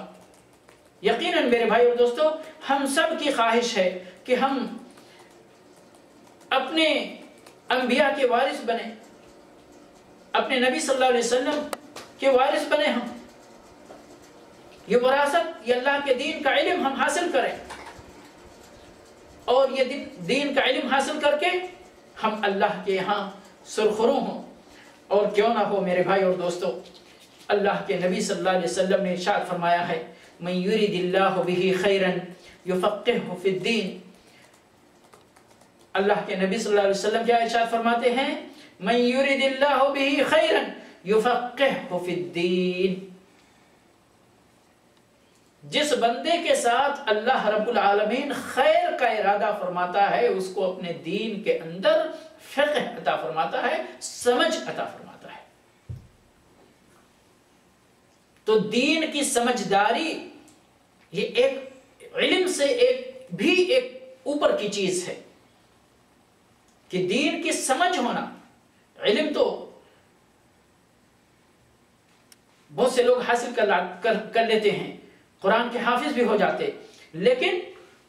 یقیناً میرے بھائی اور دوستو ہم سب کی خواہش ہے کہ ہم اپنے انبیاء کے وارث بنے، اپنے نبی صلی اللہ علیہ وسلم کے وارث بنے ہم، یہ وراثت، یہ اللہ کے دین کا علم ہم حاصل کریں، اور یہ دین کا علم حاصل کر کے ہم اللہ کے یہاں سرخرو ہوں۔ اور کیوں نہ ہو میرے بھائی اور دوستو، اللہ کے نبی صلی اللہ علیہ وسلم نے ارشاد فرمایا ہے من یرید اللہ بہ خیرا یفقہہ فی الدین۔ اللہ کے نبی صلی اللہ علیہ وسلم کیا ارشاد فرماتے ہیں؟ من یرید اللہ بہ خیرا یفقہہ فی الدین۔ جس بندے کے ساتھ اللہ رب العالمین خیر کا ارادہ فرماتا ہے اس کو اپنے دین کے اندر فقہ عطا فرماتا ہے، سمجھ عطا فرماتا ہے۔ تو دین کی سمجھداری یہ ایک علم سے ایک اوپر کی چیز ہے کہ دین کی سمجھ ہونا۔ علم تو بہت سے لوگ حاصل کر لیتے ہیں، قرآن کے حافظ بھی ہو جاتے، لیکن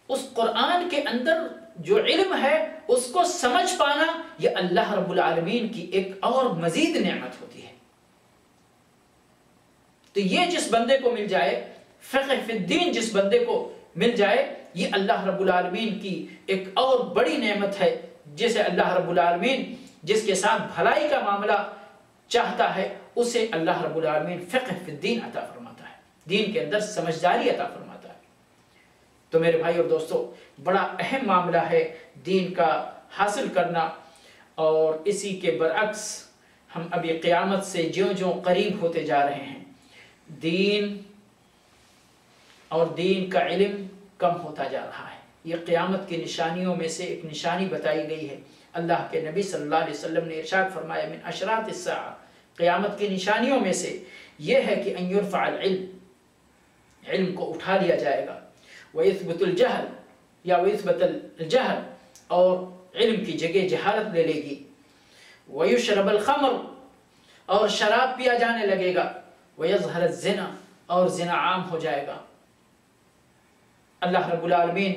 اس قرآن کے اندر جو علم ہے اس کو سمجھ پانا یہ اللہ رب العالمین کی ایک اور مزید نعمت ہوتی ہے۔ تو یہ جس بندے کو مل جائے، فقہ فی الدین جس بندے کو مل جائے، یہ اللہ رب العالمین کی ایک اور بڑی نعمت ہے، جسے اللہ رب العالمین جس کے ساتھ بھلائی کا معاملہ چاہتا ہے اسے اللہ رب العالمین فقہ فی الدین عطا فرماتا ہے، دین کے اندر سمجھداری عطا فرماتا ہے۔ تو میرے بھائی اور دوستو، بڑا اہم معاملہ ہے دین کا حاصل کرنا، اور اسی کے برعکس ہم ابھی قیامت سے جوں قریب ہوتے جا رہے ہیں، دین اور دین کا علم کم ہوتا جا رہا ہے۔ یہ قیامت کی نشانیوں میں سے ایک نشانی بتائی گئی ہے۔ اللہ کے نبی صلی اللہ علیہ وسلم نے ارشاد فرمایا من اشراط الساعہ، قیامت کی نشانیوں میں سے یہ ہے کہ ان یرفع العلم، علم کو اٹھا لیا جائے گا، وَيَثْبُتُ الْجَهْلِ یا وَيَثْبَتَ الْجَهْلِ، اور علم کی جگہ جہالت لے لے گی، وَيُشْرَبَ الْخَمْرُ، اور شراب پیا جانے لگے گا، وَيَظْهَرَ الزِّنَا، اور زنا عام ہو جائے گا۔ اللہ رب العالمین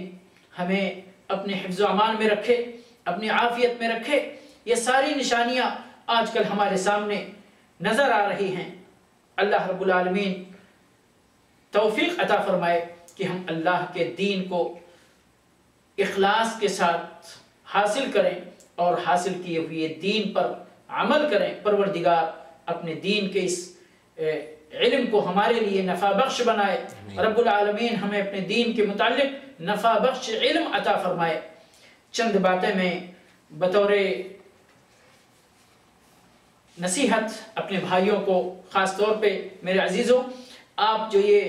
ہمیں اپنے حفظ و امان میں رکھے، اپنی عافیت میں رکھے۔ یہ ساری نشانیاں آج کل ہمارے سامنے نظر آ رہی ہیں۔ اللہ رب العالمین توفیق عطا فرمائے کہ ہم اللہ کے دین کو اخلاص کے ساتھ حاصل کریں اور حاصل کیے ہوئے دین پر عمل کریں۔ پروردگار اپنے دین کے اس علم کو ہمارے لیے نفع بخش بنائے۔ رب العالمین ہمیں اپنے دین کے متعلق نفع بخش علم عطا فرمائے۔ چند باتیں میں بطور نصیحت اپنے بھائیوں کو، خاص طور پہ میرے عزیزوں، آپ جو یہ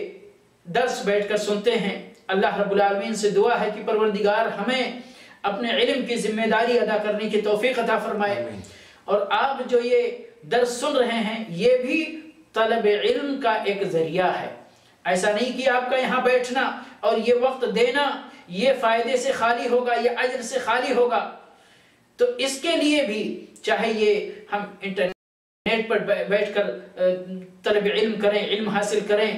درس بیٹھ کر سنتے ہیں، اللہ رب العالمین سے دعا ہے کہ پروردگار ہمیں اپنے علم کی ذمہ داری ادا کرنے کی توفیق عطا فرمائے۔ اور آپ جو یہ درس سن رہے ہیں یہ بھی طلب علم کا ایک ذریعہ ہے۔ ایسا نہیں کہ آپ کا یہاں بیٹھنا اور یہ وقت دینا یہ فائدے سے خالی ہوگا، یہ اجر سے خالی ہوگا۔ تو اس کے لیے بھی چاہے یہ ہم انٹرنیٹ پر بیٹھ کر طلب علم کریں، علم حاصل کریں،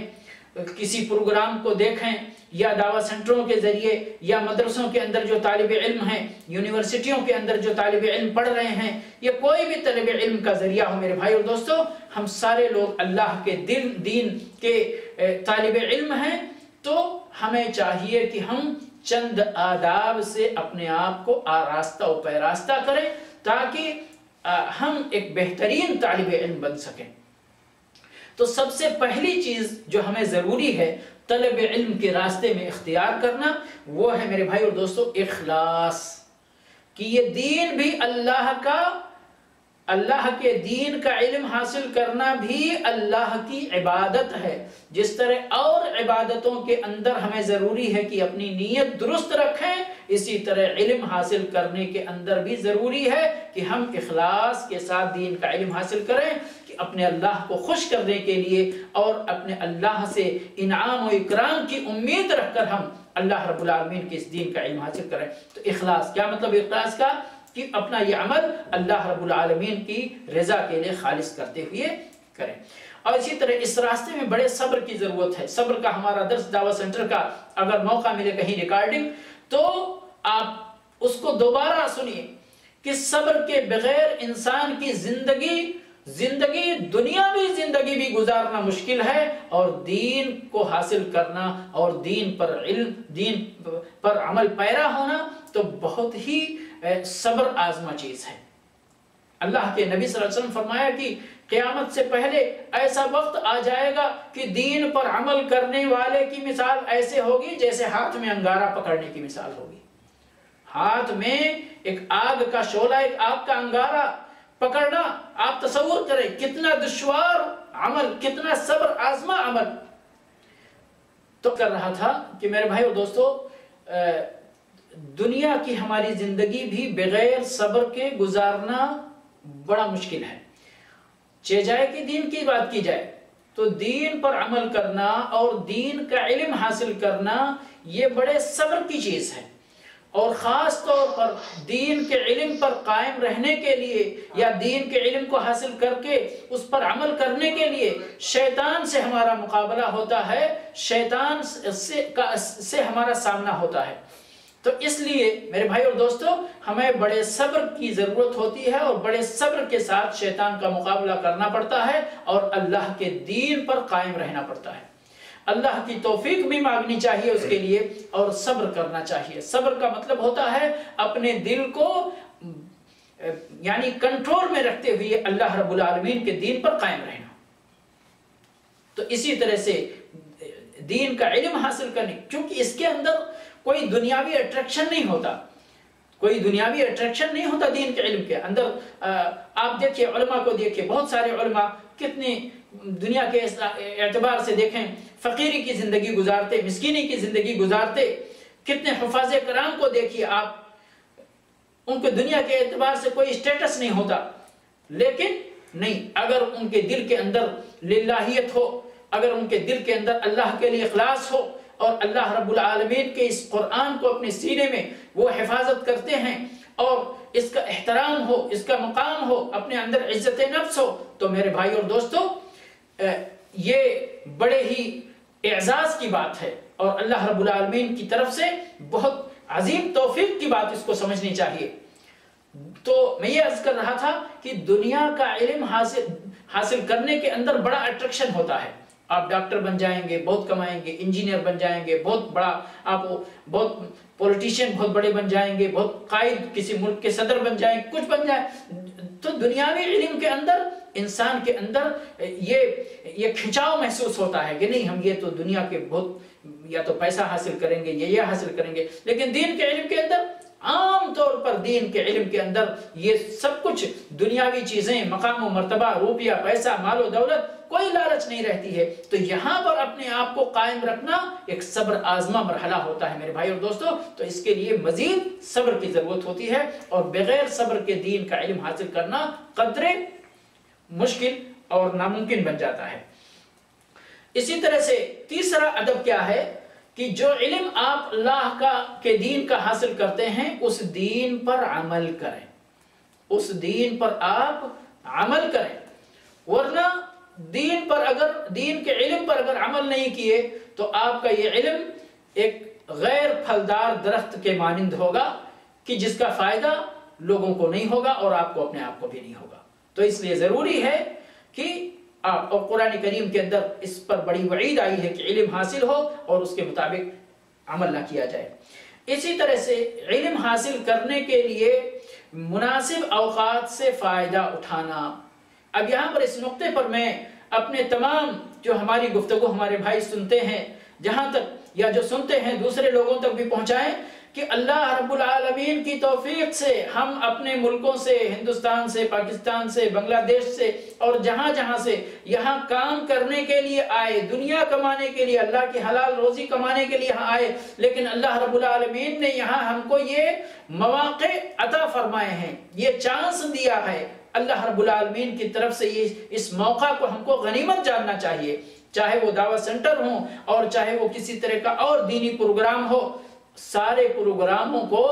کسی پروگرام کو دیکھیں، یا دعوت سنٹروں کے ذریعے، یا مدرسوں کے اندر جو طالب علم ہیں، یونیورسٹیوں کے اندر جو طالب علم پڑھ رہے ہیں، یا کوئی بھی طلب علم کا ذریعہ ہو، میرے بھائی اور دوستو، ہم سارے لوگ اللہ کے دین کے طالب علم ہیں۔ تو ہمیں چاہیے کہ ہم چند آداب سے اپنے آپ کو آراستہ و پیراستہ کریں تاکہ ہم ایک بہترین طالب علم بن سکیں۔ تو سب سے پہلی چیز جو ہمیں ضروری ہے طلب علم کے راستے میں اختیار کرنا، وہ ہے میرے بھائی اور دوستو اخلاص، کہ یہ دین بھی اللہ کے دین کا علم حاصل کرنا بھی اللہ کی عبادت ہے۔ جس طرح اور عبادتوں کے اندر ہمیں ضروری ہے کہ اپنی نیت درست رکھیں، اسی طرح علم حاصل کرنے کے اندر بھی ضروری ہے کہ ہم اخلاص کے ساتھ دین کا علم حاصل کریں، کہ اپنے اللہ کو خوش کرنے کے لیے اور اپنے اللہ سے انعام و اکرام کی امید رکھ کر ہم اللہ رب العالمین کے اس دین کا علم حاصل کریں۔ تو اخلاص کیا مطلب؟ اخلاص کا کہ اپنا یہ عمل اللہ رب العالمین کی رضا کے لیے خالص کرتے ہوئے کریں۔ اور اسی طرح اس راستے میں بڑے صبر کی ضرورت ہے۔ صبر کا ہمارا درس دعوت سینٹر کا اگر موقع ملے کہیں ریکارڈنگ، تو آپ اس کو دوبارہ سنیے، کہ صبر کے بغیر انسان کی زندگی دنیاوی زندگی بھی گزارنا مشکل ہے، اور دین کو حاصل کرنا اور دین پر عمل پیرا ہونا تو بہت ہی صبر آزما چیز ہے۔ اللہ کے نبی صلی اللہ علیہ وسلم فرمایا کہ قیامت سے پہلے ایسا وقت آ جائے گا کہ دین پر عمل کرنے والے کی مثال ایسے ہوگی جیسے ہاتھ میں انگارہ پکڑنے کی مثال ہوگی۔ ہاتھ میں ایک آگ کا شعلہ، ایک آگ کا انگارہ پکڑنا، آپ تصور کریں کتنا دشوار عمل، کتنا صبر آزما عمل۔ تو کر رہا تھا کہ میرے بھائی اور دوستو، دنیا کی ہماری زندگی بھی بغیر صبر کے گزارنا بڑا مشکل ہے۔ جائے کہ دین کی بات کی جائے تو دین پر عمل کرنا اور دین کا علم حاصل کرنا یہ بڑے صبر کی چیز ہے، اور خاص طور پر دین کے علم پر قائم رہنے کے لیے یا دین کے علم کو حاصل کر کے اس پر عمل کرنے کے لیے شیطان سے ہمارا مقابلہ ہوتا ہے، شیطان سے ہمارا سامنا ہوتا ہے۔ تو اس لیے میرے بھائی اور دوستو، ہمیں بڑے صبر کی ضرورت ہوتی ہے، اور بڑے صبر کے ساتھ شیطان کا مقابلہ کرنا پڑتا ہے اور اللہ کے دین پر قائم رہنا پڑتا ہے۔ اللہ کی توفیق بھی مانگنی چاہیے اس کے لیے، اور صبر کرنا چاہیے۔ صبر کا مطلب ہوتا ہے اپنے دل کو یعنی کنٹرول میں رکھتے ہوئے اللہ رب العالمین کے دین پر قائم رہنا۔ تو اسی طرح سے دین کا علم حاصل کرنے، کیونکہ اس کے اندر کوئی دنیاوی اٹریکشن نہیں ہوتا، کوئی دنیاوی اٹریکشن نہیں ہوتا دین کے علم کے اندر۔ آپ دیکھیں علماء کو، دیکھیں بہت سارے علماء کتنی دنیا کے اعتبار سے دیکھیں فقیری کی زندگی گزارتے، مسکینی کی زندگی گزارتے، کتنے حفاظ کرام کو دیکھیے آپ، ان کو دنیا کے اعتبار سے کوئی اسٹیٹس نہیں ہوتا، لیکن نہیں، اگر ان کے دل کے اندر للہیت ہو، اگر ان کے دل کے اندر اللہ کے لیے اخلاص ہو، اور اللہ رب العالمین کے اس قرآن کو اپنے سینے میں وہ حفاظت کرتے ہیں، اور اس کا احترام ہو، اس کا مقام ہو، اپنے اندر عزت نفس ہو، تو میرے بھائی اور دوستو یہ بڑے ہی اعزاز کی بات ہے، اور اللہ رب العالمین کی طرف سے بہت عظیم توفیق کی بات اس کو سمجھنی چاہیے۔ تو میں یہ عرض کر رہا تھا کہ دنیا کا علم حاصل کرنے کے اندر بڑا اٹریکشن ہوتا ہے۔ آپ ڈاکٹر بن جائیں گے، بہت کمائیں گے، انجینئر بن جائیں گے، بہت بڑا، آپ بہت پولیٹیشین بہت بڑے بن جائیں گے، بہت قائد کسی ملک کے صدر بن جائیں گے، کچھ بن جائیں۔ تو دنیاوی علم کے اندر انسان کے اندر یہ کھنچاؤ محسوس ہوتا ہے کہ نہیں، ہم یہ تو دنیا کے بہت یا تو پیسہ حاصل کریں گے، یہ حاصل کریں گے، لیکن دین کے علم کے اندر عام طور پر دین کے علم کے اندر یہ سب کچھ دنیاوی چیزیں، مقام و مرتبہ، روپیہ، پیسہ، مال و دولت، کوئی لالچ نہیں رہتی ہے۔ تو یہاں پر اپنے آپ کو قائم رکھنا ایک صبر آزما مرحلہ ہوتا ہے میرے بھائی اور دوستو۔ تو اس کے لیے مزید صبر کی ضرورت ہوتی ہے، اور بغیر صبر کے دین کا علم حاصل کرنا قدرے مشکل اور ناممکن بن جاتا ہے۔ اسی طرح سے تیسرا ادب کیا ہے کہ جو علم آپ اللہ کے دین کا حاصل کرتے ہیں، اس دین پر عمل کریں، اس دین پر آپ عمل کریں، ورنہ دین کے علم پر اگر عمل نہیں کیے تو آپ کا یہ علم ایک غیر پھلدار درخت کے مانند ہوگا کہ جس کا فائدہ لوگوں کو نہیں ہوگا اور آپ کو اپنے آپ کو بھی نہیں ہوگا۔ تو اس لیے ضروری ہے کہ اور قرآن کریم کے اندر اس پر بڑی وعید آئی ہے کہ علم حاصل ہو اور اس کے مطابق عمل نہ کیا جائے۔ اسی طرح سے علم حاصل کرنے کے لیے مناسب اوقات سے فائدہ اٹھانا۔ اب یہاں پر اس نقطے پر میں اپنے تمام جو ہماری گفتگو ہمارے بھائی سنتے ہیں، جہاں تک یا جو سنتے ہیں دوسرے لوگوں تک بھی پہنچائیں کہ اللہ رب العالمین کی توفیق سے ہم اپنے ملکوں سے، ہندوستان سے، پاکستان سے، بنگلہ دیش سے اور جہاں جہاں سے یہاں کام کرنے کے لیے آئے، دنیا کمانے کے لیے، اللہ کی حلال روزی کمانے کے لیے یہاں آئے، لیکن اللہ رب العالمین نے یہاں ہم کو یہ مواقع عطا فرمائے ہیں، یہ چانس دیا ہے۔ اللہ رب العالمین کی طرف سے اس موقع کو ہم کو غنیمت جاننا چاہیے، چاہے وہ دعوت سینٹر ہوں اور چاہے وہ کسی طرح کا اور دینی پروگرام ہو، سارے پروگراموں کو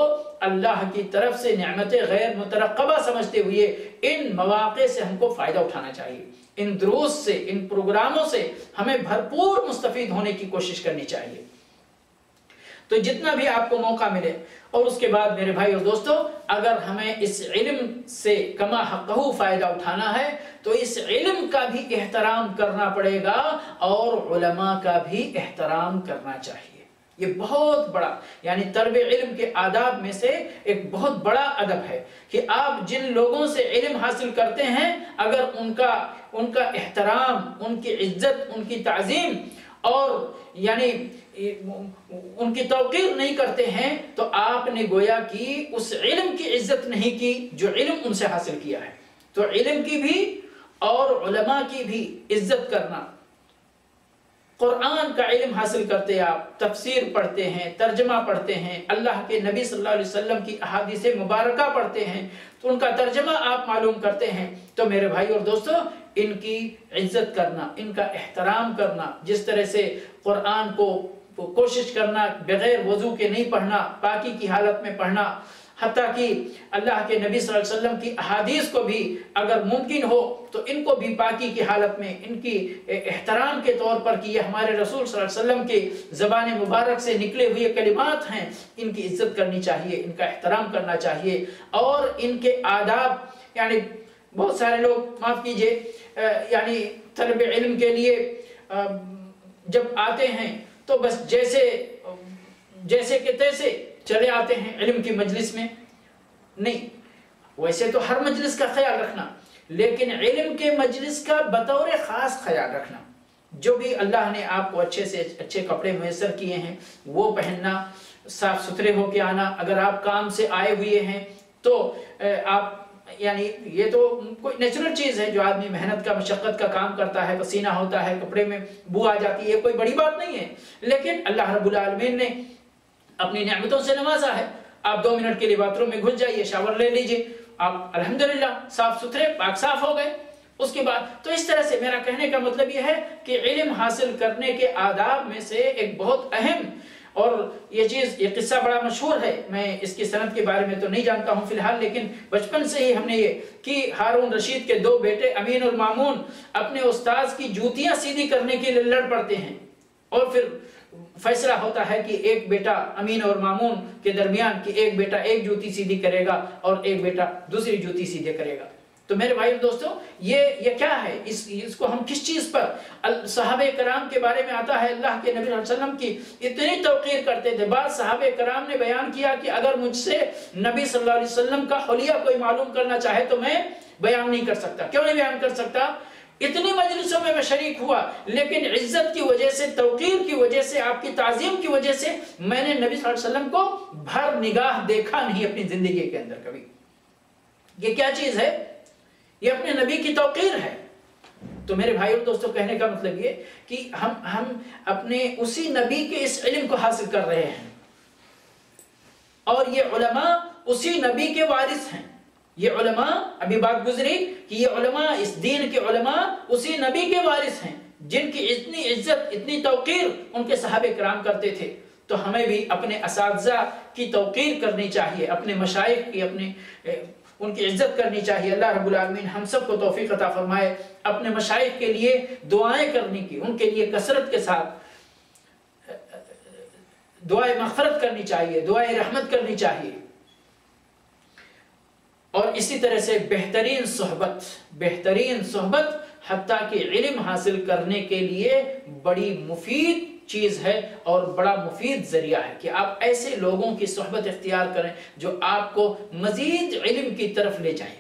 اللہ کی طرف سے نعمت غیر مترقبہ سمجھتے ہوئے ان مواقع سے ہم کو فائدہ اٹھانا چاہیے، ان دروس سے، ان پروگراموں سے ہمیں بھرپور مستفید ہونے کی کوشش کرنی چاہیے۔ تو جتنا بھی آپ کو موقع ملے. اور اس کے بعد میرے بھائی اور دوستو، اگر ہمیں اس علم سے کما حقہ فائدہ اٹھانا ہے تو اس علم کا بھی احترام کرنا پڑے گا اور علماء کا بھی احترام کرنا چاہیے. یہ بہت بڑا یعنی طلب علم کے آداب میں سے ایک بہت بڑا ادب ہے کہ آپ جن لوگوں سے علم حاصل کرتے ہیں اگر ان کا احترام، ان کی عزت، ان کی تعظیم اور یعنی ان کی توقیر نہیں کرتے ہیں تو آپ نے گویا کہ اس علم کی عزت نہیں کی جو علم ان سے حاصل کیا ہے. تو علم کی بھی اور علماء کی بھی عزت کرنا. قرآن کا علم حاصل کرتے، آپ تفسیر پڑھتے ہیں، ترجمہ پڑھتے ہیں، اللہ کے نبی صلی اللہ علیہ وسلم کی احادیث مبارکہ پڑھتے ہیں تو ان کا ترجمہ آپ معلوم کرتے ہیں. تو میرے بھائی اور دوستو، ان کی عزت کرنا، ان کا احترام کرنا، جس طرح سے قرآن کو کوشش کرنا بغیر وضو کے نہیں پڑھنا، پاکی کی حالت میں پڑھنا، حتیٰ کہ اللہ کے نبی صلی اللہ علیہ وسلم کی احادیث کو بھی اگر ممکن ہو تو ان کو بھی پاکی کی حالت میں، ان کی احترام کے طور پر کہ یہ ہمارے رسول صلی اللہ علیہ وسلم کی زبان مبارک سے نکلے ہوئے کلمات ہیں، ان کی عزت کرنی چاہیے، ان کا احترام کرنا چاہیے. اور ان کے آداب یعنی بہت سارے لوگ معاف کیجئے یعنی طلب علم کے لیے جب آتے ہیں تو بس جیسے کہ تیسے چلے آتے ہیں علم کی مجلس میں. نہیں، ویسے تو ہر مجلس کا خیال رکھنا، لیکن علم کے مجلس کا بطور خاص خیال رکھنا. جو بھی اللہ نے آپ کو اچھے سے اچھے کپڑے میسر کیے ہیں وہ پہننا، صاف ستھرے ہو کے آنا. اگر آپ کام سے آئے ہوئے ہیں تو آپ یعنی یہ تو کوئی نیچرل چیز ہے، جو آدمی محنت کا مشقت کا کام کرتا ہے، پسینہ ہوتا ہے، کپڑے میں بو آ جاتی ہے، کوئی بڑی بات نہیں ہے. لیکن اللہ رب العالمین نے اپنی نعمتوں سے نوازا ہے. آپ 2 منٹ کے لیے باتھ روم میں گھس جائیے، شاور لے لیجئے، آپ الحمدللہ صاف ستھرے پاک صاف ہو گئے. اس کے بعد تو اس طرح سے میرا کہنے کا مطلب یہ ہے کہ علم حاصل کرنے کے آداب میں سے ایک بہت اہم، اور یہ قصہ بڑا مشہور ہے، میں اس کی سند کے بارے میں تو نہیں جانتا ہوں فی الحال، لیکن بچپن سے ہی ہم نے یہ کہ ہارون رشید کے 2 بیٹے امین اور مامون اپنے استاذ کی جوتیاں سیدھی کرنے کے لیے لڑ پڑتے ہیں اور پھر فیصلہ ہوتا ہے کہ ایک بیٹا امین اور مامون کے درمیان کہ ایک بیٹا ایک جوتی سیدھی کرے گا اور ایک بیٹا دوسری جوتی سیدھے کرے گا. تو میرے بھائی دوستو، یہ کیا ہے؟ اس کو ہم کس چیز پر؟ صحابہ کرام کے بارے میں آتا ہے اللہ کے نبی صلی اللہ علیہ وسلم کی اتنی توقیر کرتے تھے. بعض صحابہ کرام نے بیان کیا کہ اگر مجھ سے نبی صلی اللہ علیہ وسلم کا حلیہ کوئی معلوم کرنا چاہے تو میں بیان نہیں کر سکتا. کیوں نہیں بیان کر سکتا؟ اتنی مجلسوں میں شریک ہوا، لیکن عزت کی وجہ سے، توقیر کی وجہ سے، آپ کی تعظیم کی وجہ سے میں نے نبی صلی اللہ علیہ وسلم کو بھر نگاہ دیکھا نہیں اپنی زندگی کے اندر کبھی. یہ کیا چیز ہے؟ یہ اپنے نبی کی توقیر ہے. تو میرے بھائی اور دوستوں، کہنے کا مطلب یہ کہ ہم اپنے اسی نبی کے اس علم کو حاصل کر رہے ہیں، اور یہ علماء اسی نبی کے وارث ہیں. یہ علماء، ابھی بات گزری کہ یہ علماء، اس دین کے علماء اسی نبی کے وارث ہیں جن کی اتنی عزت، اتنی توقیر ان کے صحابہ کرام کرتے تھے. تو ہمیں بھی اپنے اساتذہ کی توقیر کرنی چاہیے، اپنے مشائخ کی، ان کی عزت کرنی چاہیے. اللہ رب العالمین ہم سب کو توفیق عطا فرمائے اپنے مشائخ کے لیے دعائیں کرنے کی، ان کے لیے کثرت کے ساتھ دعائیں مغفرت کرنی چاہیے، دعائیں رحمت کرنی چاہیے. اور اسی طرح سے بہترین صحبت حتیٰ کہ علم حاصل کرنے کے لیے بڑی مفید چیز ہے اور بڑا مفید ذریعہ ہے کہ آپ ایسے لوگوں کی صحبت اختیار کریں جو آپ کو مزید علم کی طرف لے جائیں،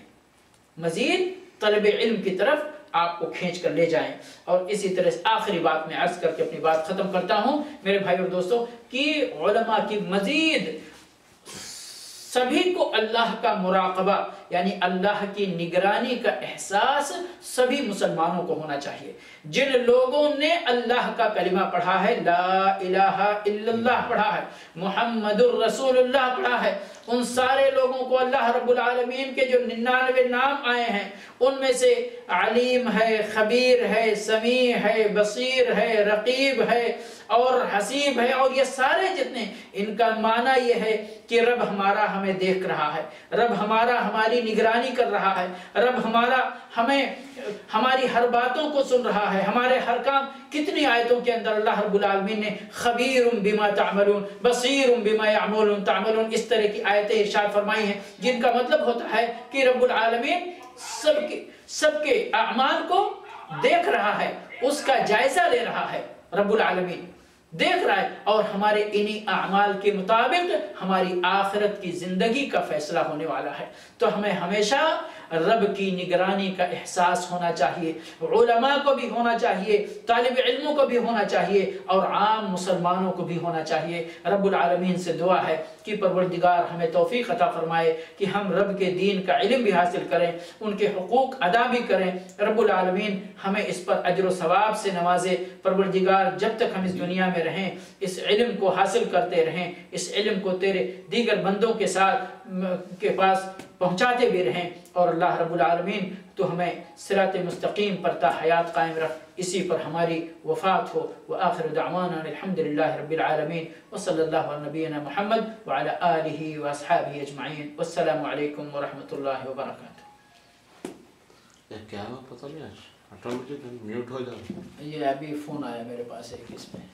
مزید طلب علم کی طرف آپ کو کھینچ کر لے جائیں. اور اسی طرح سے آخری بات میں عرض کر کے اپنی بات ختم کرتا ہوں میرے بھائی اور دوستوں، کہ علماء کی مزید سبھی کو اللہ کا مراقبہ یعنی اللہ کی نگرانی کا احساس سبھی مسلمانوں کو ہونا چاہیے. جن لوگوں نے اللہ کا کلمہ پڑھا ہے، لا الہ الا اللہ پڑھا ہے، محمد الرسول اللہ پڑھا ہے، ان سارے لوگوں کو اللہ رب العالمین کے جو 99 نام آئے ہیں ان میں سے علیم ہے، خبیر ہے، سمیع ہے، بصیر ہے، رقیب ہے اور حسیب ہے، اور یہ سارے جتنے، ان کا معنی یہ ہے کہ رب ہمارا ہمیں دیکھ رہا ہے، رب ہمارا ہماری نگرانی کر رہا ہے، رب ہماری ہر باتوں کو سن رہا ہے، ہمارے ہر کام. کتنی آیتوں کے اندر اللہ رب العالمین نے خبیر بما تعملون بصیر بما تعملون اس طرح کی آیتیں ارشاد فرمائی ہیں، جن کا مطلب ہوتا ہے کہ رب العالمین سب کے اعمال کو دیکھ رہا ہے، اس کا جائزہ لے رہا ہے. رب العالمین دیکھ رہا ہے اور ہمارے انہی اعمال کے مطابق ہماری آخرت کی زندگی کا فیصلہ ہونے والا ہے. تو ہمیں ہمیشہ رب کی نگرانی کا احساس ہونا چاہیے، علماء کو بھی ہونا چاہیے، طالب علموں کو بھی ہونا چاہیے، اور عام مسلمانوں کو بھی ہونا چاہیے. رب العالمین سے دعا ہے کہ پروردگار ہمیں توفیق عطا فرمائے کہ ہم رب کے دین کا علم بھی حاصل کریں، ان کے حقوق ادا بھی کریں. رب العالمین ہمیں اس پر اجر و ثواب سے نوازے. پروردگار جب تک ہم اس دنیا میں رہیں اس علم کو حاصل کرتے رہیں، اس علم کو تیرے دیگر بندوں کے پاس پہنچاتے بھی رہیں. اور اللہ رب العالمین تو ہمیں صراط مستقیم پر تا حیات قائم رکھ، اسی پر ہماری وفات ہو. وآخر دعوانا الحمدللہ رب العالمین وصلی اللہ علی نبینا محمد وعلی آلہ واصحابہ اجمعین. والسلام علیکم ورحمۃ اللہ وبرکاتہ. کیا ہوا پتہ نہیں، آٹومیٹک میوٹ ہو جاتا. یہ ابھی فون آیا میرے پاس ایک اس میں.